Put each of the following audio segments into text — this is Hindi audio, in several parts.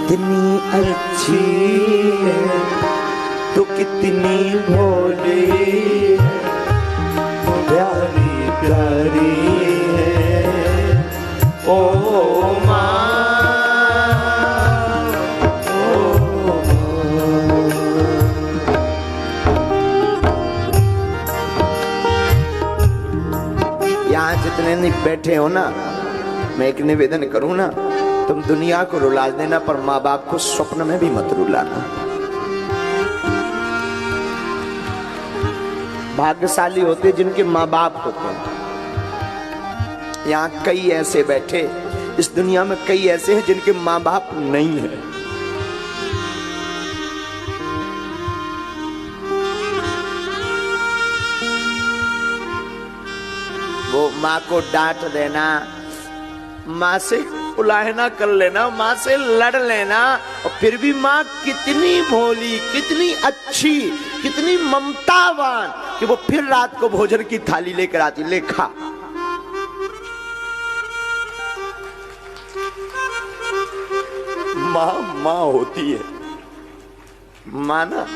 कितनी अच्छी है, तो कितनी भोली प्यारी प्यारी है ओ माँ। यहाँ जितने नहीं बैठे हो ना, मैं एक निवेदन करूं ना, तुम दुनिया को रुला देना पर माँ बाप को स्वप्न में भी मत रुलाना। भाग्यशाली होते जिनके माँ बाप होते हैं। यहाँ कई ऐसे बैठे, इस दुनिया में कई ऐसे हैं जिनके माँ बाप नहीं है। वो माँ को डांट देना, माँ से उलाहना कर लेना, माँ से लड़ लेना, और फिर भी माँ कितनी भोली, कितनी अच्छी, कितनी ममतावान कि वो फिर रात को भोजन की थाली लेकर आती, ले खा। माँ माँ होती है। माँ ना,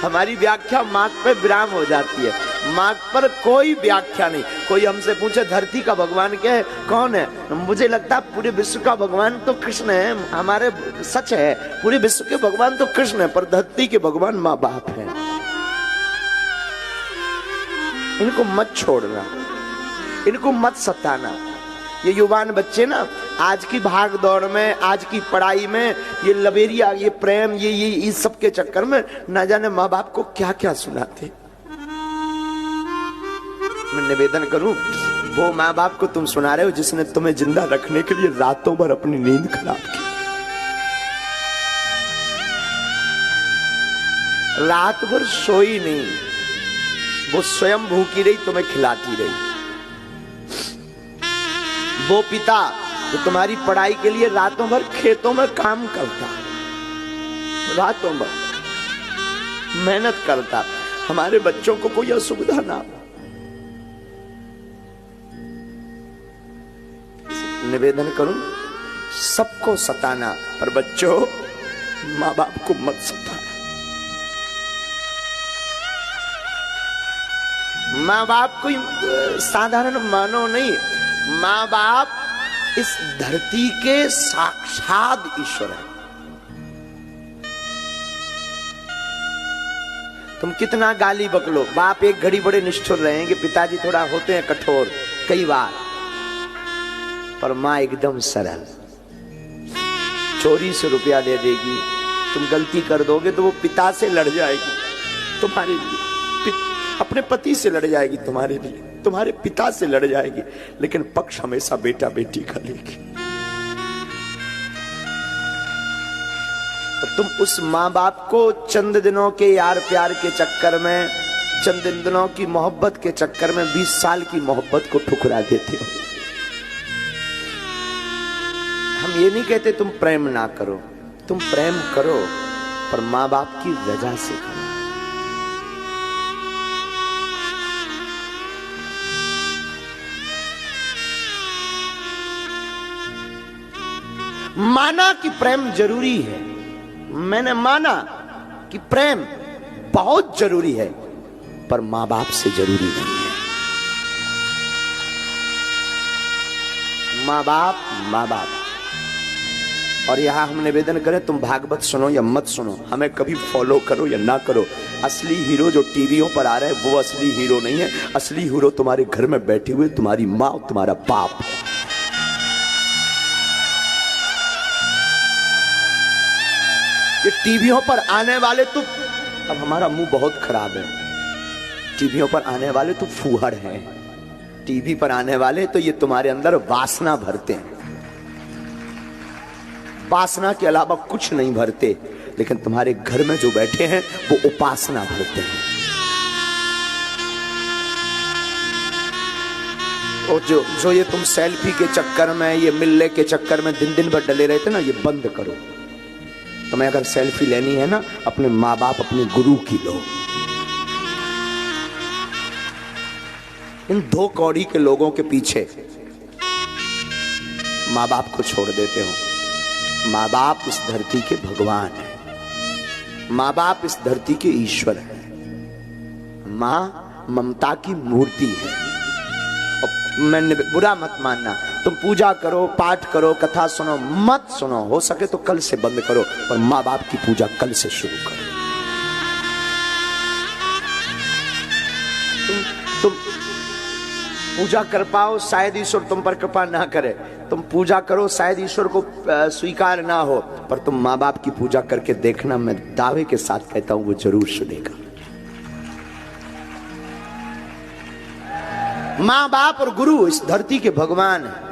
हमारी व्याख्या माँ पे विराम हो जाती है। माँ पर कोई व्याख्या नहीं। कोई हमसे पूछे धरती का भगवान क्या है, कौन है, मुझे लगता है पूरे विश्व का भगवान तो कृष्ण है। हमारे सच है, पूरे विश्व के भगवान तो कृष्ण है, पर धरती के भगवान माँ बाप है। इनको मत छोड़ना, इनको मत सताना। ये युवान बच्चे ना, आज की भाग दौड़ में, आज की पढ़ाई में, ये लबेरिया, ये प्रेम, ये इस सब के चक्कर में ना जाने माँ बाप को क्या क्या सुनाते। मैं निवेदन करूं, वो माँ बाप को तुम सुना रहे हो जिसने तुम्हें जिंदा रखने के लिए रातों भर अपनी नींद खराब की। रात भर सोई नहीं, वो स्वयं भूखी रही, तुम्हें खिलाती रही। वो पिता जो तुम्हारी पढ़ाई के लिए रातों भर खेतों में काम करता, रातों भर मेहनत करता, हमारे बच्चों को कोई असुविधा ना हो। निवेदन करूं, सबको सताना, पर बच्चों माँ बाप को मत सताना। माँ बाप कोई साधारण मानव नहीं, माँ बाप इस धरती के साक्षात ईश्वर है। तुम कितना गाली बकलो, बाप एक घड़ी बड़े निष्ठुर रहेंगे, पिताजी थोड़ा होते हैं कठोर कई बार, पर माँ एकदम सरल। चोरी से रुपया दे देगी, तुम गलती कर दोगे तो वो पिता से लड़ जाएगी तुम्हारे लिए, अपने पति से लड़ जाएगी तुम्हारे लिए, तुम्हारे पिता से लड़ जाएगी, लेकिन पक्ष हमेशा बेटा बेटी का लेगी। तुम उस माँ बाप को चंद दिनों के यार प्यार के चक्कर में, चंद दिनों की मोहब्बत के चक्कर में 20 साल की मोहब्बत को ठुकरा देते हो। हम ये नहीं कहते तुम प्रेम ना करो, तुम प्रेम करो, पर माँ बाप की रजा से करो। माना कि प्रेम जरूरी है, मैंने माना कि प्रेम बहुत जरूरी है, पर माँ बाप से जरूरी नहीं है। माँ बाप माँ बाप। और यहां हम निवेदन करें, तुम भागवत सुनो या मत सुनो, हमें कभी फॉलो करो या ना करो, असली हीरो जो टीवियों पर आ रहा है वो असली हीरो नहीं है। असली हीरो तुम्हारे घर में बैठे हुए तुम्हारी माँ और तुम्हारा बाप है। ये टीवियों पर आने वाले तो, अब हमारा मुंह बहुत खराब है, टीवियों पर आने वाले तो फूहड़ हैं, टीवी पर आने वाले तो ये तुम्हारे अंदर वासना भरते हैं, वासना के अलावा कुछ नहीं भरते, लेकिन तुम्हारे घर में जो बैठे हैं वो उपासना भरते हैं। और जो ये तुम सेल्फी के चक्कर में, ये मिलने के चक्कर में दिन दिन भर डले रहते ना, ये बंद करो। तुम्हें अगर सेल्फी लेनी है ना, अपने माँ बाप, अपने गुरु की लो। इन 2 कौड़ी के लोगों के पीछे माँ बाप को छोड़ देते हो। माँ बाप इस धरती के भगवान है, माँ बाप इस धरती के ईश्वर है, माँ ममता की मूर्ति है। मैंने बुरा मत मानना, तुम पूजा करो, पाठ करो, कथा सुनो, मत सुनो, हो सके तो कल से बंद करो, पर माँ बाप की पूजा कल से शुरू करो। तुम पूजा कर पाओ, शायद ईश्वर तुम पर कृपा ना करे, तुम पूजा करो, शायद ईश्वर को स्वीकार ना हो, पर तुम माँ बाप की पूजा करके देखना, मैं दावे के साथ कहता हूं वो जरूर सुनेगा। माँ बाप और गुरु इस धरती के भगवान है।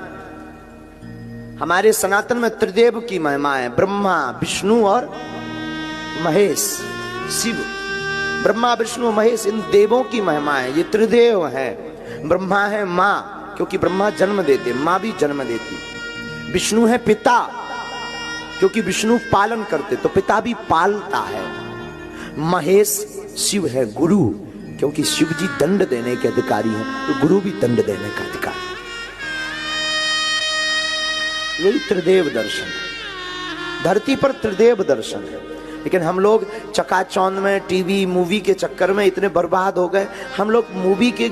हमारे सनातन में त्रिदेव की महिमा है, ब्रह्मा विष्णु और महेश, शिव। ब्रह्मा विष्णु महेश इन देवों की महिमा है, ये त्रिदेव है। ब्रह्मा है माँ, क्योंकि ब्रह्मा जन्म देते, माँ भी जन्म देती। विष्णु है पिता, क्योंकि विष्णु पालन करते, तो पिता भी पालता है। महेश शिव है गुरु, क्योंकि शिव जी दंड देने के अधिकारी हैं, तो गुरु भी दंड देने का अधिकारी। यही त्रिदेव दर्शन, धरती पर त्रिदेव दर्शन है। लेकिन हम लोग चकाचौंध में, टीवी मूवी के चक्कर में इतने बर्बाद हो गए, हम लोग मूवी के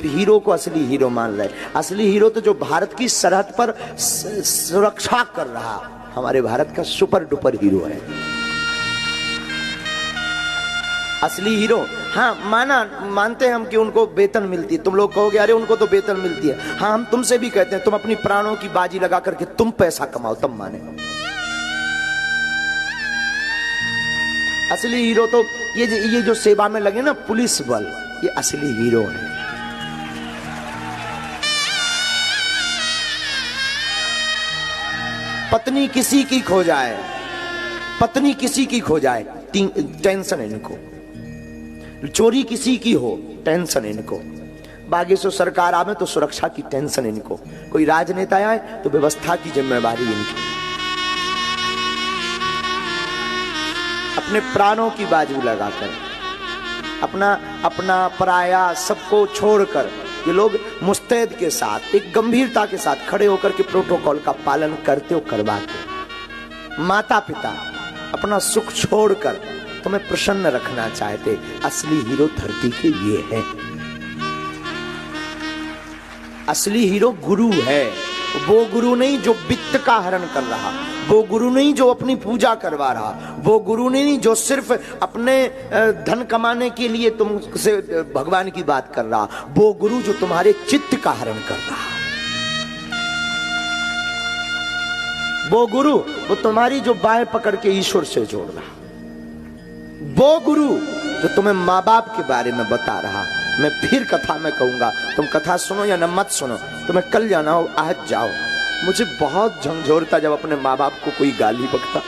हीरो को असली हीरो मान रहे। असली हीरो तो जो भारत की सरहद पर सुरक्षा कर रहा, हमारे भारत का सुपर डुपर हीरो है असली हीरो। हाँ मानते हैं हम कि उनको वेतन मिलती है। तुम लोग कहोगे अरे उनको तो वेतन मिलती है। हाँ, हम तुमसे भी कहते हैं तुम अपनी प्राणों की बाजी लगा करके तुम पैसा कमाओ, तब माने। असली हीरो तो ये जो सेवा में लगे ना, पुलिस बल, ये असली हीरो है। पत्नी किसी की खो जाए, पत्नी किसी की खो जाए, टेंशन इनको। चोरी किसी की हो, टेंशन इनको। बागेश्वर सरकार आवे तो सुरक्षा की टेंशन इनको। कोई राजनेता आए तो व्यवस्था की जिम्मेवारी इनकी। अपने प्राणों की बाजू लगाकर, अपना पराया सबको छोड़कर ये लोग मुस्तैद के साथ, एक गंभीरता के साथ खड़े होकर के प्रोटोकॉल का पालन करते हो, करवाते। माता पिता अपना सुख छोड़कर तुम्हें प्रसन्न रखना चाहते। असली हीरो धरती के ये है। असली हीरो गुरु है। वो गुरु नहीं जो वित्त का हरण कर रहा, वो गुरु नहीं जो अपनी पूजा करवा रहा, वो गुरु नहीं जो सिर्फ अपने धन कमाने के लिए तुमसे भगवान की बात कर रहा, वो गुरु जो तुम्हारे चित्त का हरण कर रहा। वो गुरु वो तुम्हारी जो बाहें पकड़ के ईश्वर से जोड़ रहा, वो गुरु जो तुम्हें माँ बाप के बारे में बता रहा। मैं फिर कथा में कहूंगा, तुम कथा सुनो या न मत सुनो, तुम्हें कल जाना हो आज जाओ। मुझे बहुत झंझोरता जब अपने माँ बाप को कोई गाली बकता,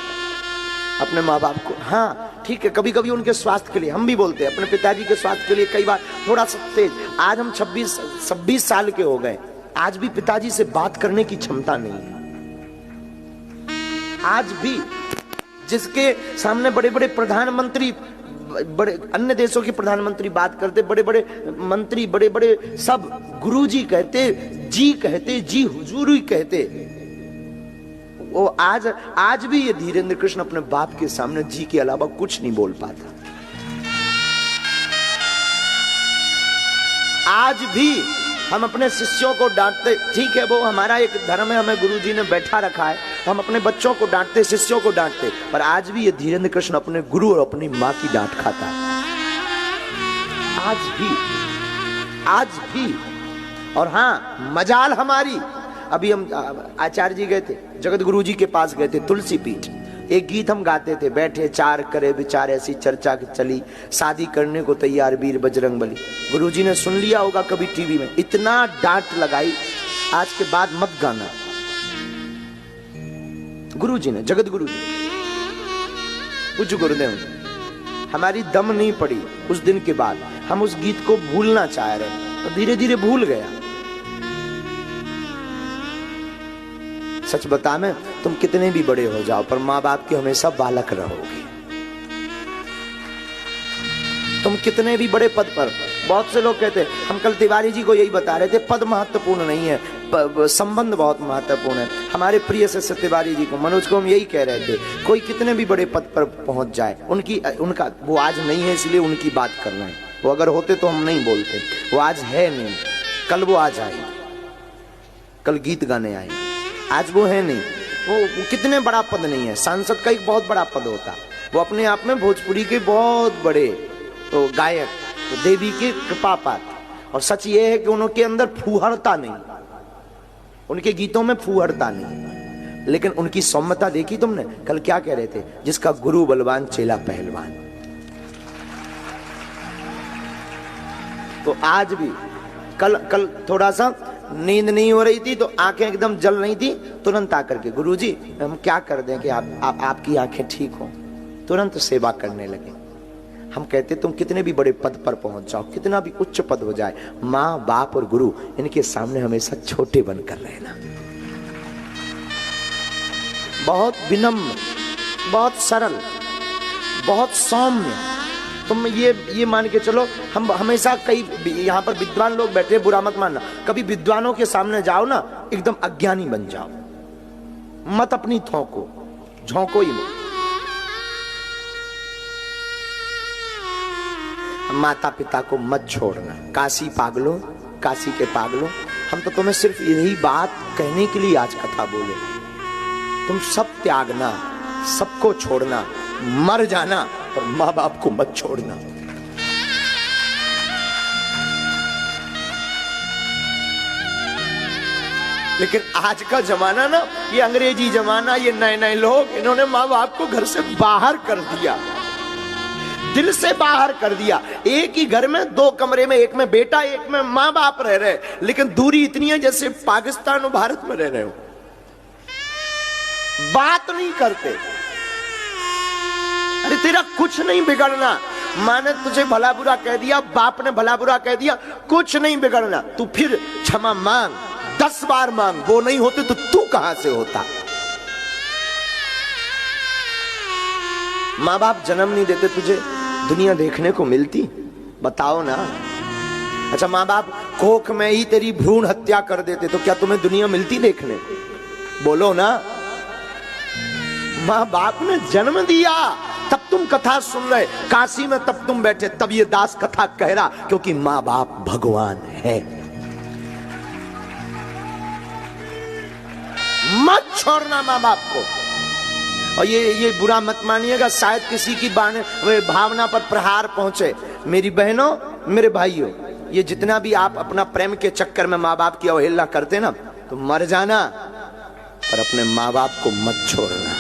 अपने माँ बाप को। हाँ ठीक है, कभी कभी उनके स्वास्थ्य के लिए हम भी बोलते हैं, अपने पिताजी के स्वास्थ्य के लिए कई बार थोड़ा सा तेज। आज हम 26 साल के हो गए, आज भी पिताजी से बात करने की क्षमता नहीं है। आज भी जिसके सामने बड़े बड़े प्रधानमंत्री, बड़े अन्य देशों के प्रधानमंत्री बात करते, बड़े बड़े मंत्री, बड़े बड़े सब गुरुजी कहते, जी कहते, जी हुजूर ही कहते, वो आज भी ये धीरेन्द्र कृष्ण अपने बाप के सामने जी के अलावा कुछ नहीं बोल पाता। आज भी हम अपने शिष्यों को डांटते, ठीक है वो हमारा एक धर्म है, हमें गुरुजी ने बैठा रखा है, तो हम अपने बच्चों को डांटते, शिष्यों को डांटते, पर आज भी ये धीरेन्द्र कृष्ण अपने गुरु और अपनी माँ की डांट खाता है। आज भी। और हाँ, मजाल हमारी, अभी हम आचार्य जी गए थे, जगत गुरु जी के पास गए थे, तुलसी पीठ। एक गीत हम गाते थे, बैठे चार करे विचार, ऐसी चर्चा चली, शादी करने को तैयार वीर बजरंग बली। गुरुजी ने सुन लिया होगा कभी टीवी में, इतना डांट लगाई, आज के बाद मत गाना। गुरुजी ने, जगत गुरु जी, पूज गुरुदेव, हमारी दम नहीं पड़ी उस दिन के बाद। हम उस गीत को भूलना चाह रहे, तो धीरे धीरे भूल गया। सच बता मैं, तुम कितने भी बड़े हो जाओ, पर माँ बाप के हमेशा बालक रहोगे। तुम कितने भी बड़े पद पर, बहुत से लोग कहते हैं, हम कल तिवारी जी को यही बता रहे थे, पद महत्वपूर्ण नहीं है, संबंध बहुत महत्वपूर्ण है। हमारे प्रिय से सत्यवारी जी को, मनोज को हम यही कह रहे थे, कोई कितने भी बड़े पद पर पहुंच जाए, उनका वो आज नहीं है इसलिए उनकी बात करना है। वो अगर होते तो हम नहीं बोलते, वो आज है नहीं, कल वो आ जाएंगे, कल गीत गाने आएंगे, आज वो है नहीं। वो कितने बड़ा पद नहीं है, सांसद का एक बहुत बड़ा पद होता, वो अपने आप में भोजपुरी के बहुत बड़े तो गायक, तो देवी की कृपा पात्र। और सच ये है कि उनके अंदर फूहड़ता नहीं, उनके गीतों में फूहड़ता नहीं, लेकिन उनकी सौम्यता देखी तुमने। कल क्या कह रहे थे, जिसका गुरु बलवान चेला पहलवान। तो आज भी कल थोड़ा सा नींद नहीं हो रही थी तो आंखें एकदम जल रही थी, तुरंत आकर के गुरुजी हम क्या कर दें कि आपकी आंखें ठीक हो, तुरंत सेवा करने लगे। हम कहते तुम कितने भी बड़े पद पर पहुंच जाओ, कितना भी उच्च पद हो जाए, माँ बाप और गुरु इनके सामने हमेशा छोटे बनकर रहना। बहुत विनम्र, बहुत सरल, बहुत सौम्य। तुम ये मान के चलो, हम हमेशा कई यहाँ पर विद्वान लोग बैठे, बुरा मत मानना, कभी विद्वानों के सामने जाओ ना, एकदम अज्ञानी बन जाओ, मत अपनी थोको, झोंको ही मत। माता पिता को मत छोड़ना। काशी पागलों, काशी के पागलों, हम तो तुम्हें सिर्फ यही बात कहने के लिए आज कथा बोले। तुम सब त्यागना, सबको छोड़ना, मर जाना, पर माँ बाप को मत छोड़ना। लेकिन आज का जमाना ना, ये अंग्रेजी जमाना, ये नए नए लोग, इन्होंने माँ बाप को घर से बाहर कर दिया, दिल से बाहर कर दिया। एक ही घर में, दो कमरे में, एक में बेटा, एक में माँ बाप रह रहे, लेकिन दूरी इतनी है जैसे पाकिस्तान और भारत में रह रहे हो। बात नहीं करते। अरे तेरा कुछ नहीं बिगड़ना, माँ ने तुझे भला बुरा कह दिया, बाप ने भला बुरा कह दिया, कुछ नहीं बिगड़ना। तू फिर क्षमा मांग, 10 बार मांग, वो नहीं होते तो तू कहां से होता। माँ बाप जन्म नहीं देते, तुझे दुनिया देखने को मिलती? बताओ ना। अच्छा, माँ बाप कोख में ही तेरी भ्रूण हत्या कर देते तो क्या तुम्हें दुनिया मिलती देखने? बोलो ना। माँ बाप ने जन्म दिया, तब तुम कथा सुन रहे, काशी में तब तुम बैठे, तब ये दास कथा कह रहा, क्योंकि माँ बाप भगवान है। मत छोड़ना माँ बाप को। और ये बुरा मत मानिएगा, शायद किसी की भावना पर प्रहार पहुंचे। मेरी बहनों, मेरे भाइयों, ये जितना भी आप अपना प्रेम के चक्कर में माँ बाप की अवहेलना करते ना, तो मर जाना, पर अपने माँ बाप को मत छोड़ना।